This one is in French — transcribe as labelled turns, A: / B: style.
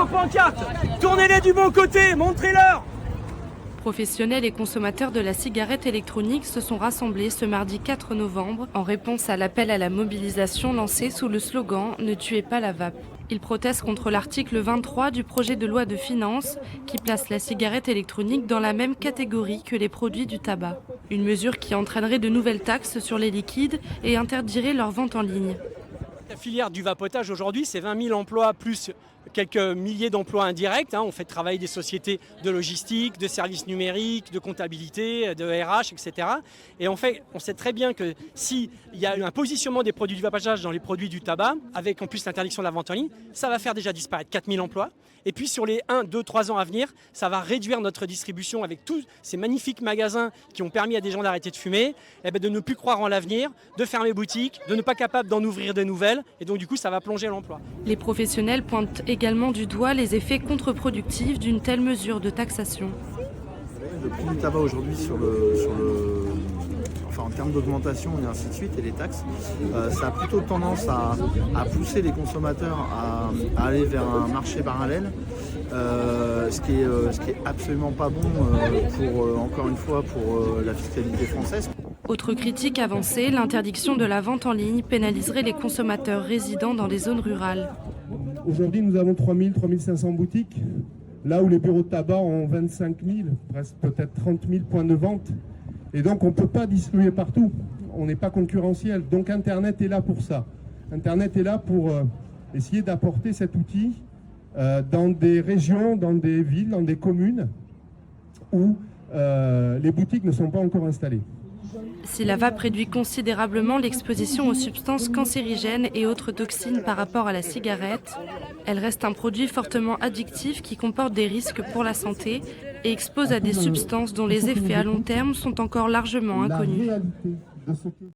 A: vos pancartes, tournez-les du bon côté, montrez-leur.
B: Professionnels et consommateurs de la cigarette électronique se sont rassemblés ce mardi 4 novembre en réponse à l'appel à la mobilisation lancé sous le slogan « Ne tuez pas la vape ». Ils protestent contre l'article 23 du projet de loi de finances qui place la cigarette électronique dans la même catégorie que les produits du tabac. Une mesure qui entraînerait de nouvelles taxes sur les liquides et interdirait leur vente en ligne.
A: La filière du vapotage aujourd'hui, c'est 20 000 emplois plus quelques milliers d'emplois indirects. On fait travailler des sociétés de logistique, de services numériques, de comptabilité, de RH, etc. Et on sait très bien que s'il y a un positionnement des produits du vapotage dans les produits du tabac, avec en plus l'interdiction de la vente en ligne, ça va faire déjà disparaître 4 000 emplois. Et puis sur les 1, 2, 3 ans à venir, ça va réduire notre distribution avec tous ces magnifiques magasins qui ont permis à des gens d'arrêter de fumer, de ne plus croire en l'avenir, de fermer boutique, de ne pas capable d'en ouvrir de nouvelles. Et donc du coup, ça va plonger l'emploi.
B: Les professionnels pointent également du doigt les effets contre-productifs d'une telle mesure de taxation.
C: Le prix du tabac aujourd'hui en termes d'augmentation et ainsi de suite, et les taxes, ça a plutôt tendance à pousser les consommateurs à aller vers un marché parallèle, ce qui est absolument pas bon encore une fois, pour la fiscalité française.
B: Autre critique avancée, l'interdiction de la vente en ligne pénaliserait les consommateurs résidant dans les zones rurales.
D: Aujourd'hui, nous avons 3 500 boutiques, là où les bureaux de tabac ont 25 000, presque peut-être 30 000 points de vente. Et donc, on ne peut pas distribuer partout. On n'est pas concurrentiel. Donc, Internet est là pour ça. Internet est là pour essayer d'apporter cet outil dans des régions, dans des villes, dans des communes où les boutiques ne sont pas encore installées.
B: Si la vape réduit considérablement l'exposition aux substances cancérigènes et autres toxines par rapport à la cigarette, elle reste un produit fortement addictif qui comporte des risques pour la santé et expose à des substances dont les effets à long terme sont encore largement inconnus.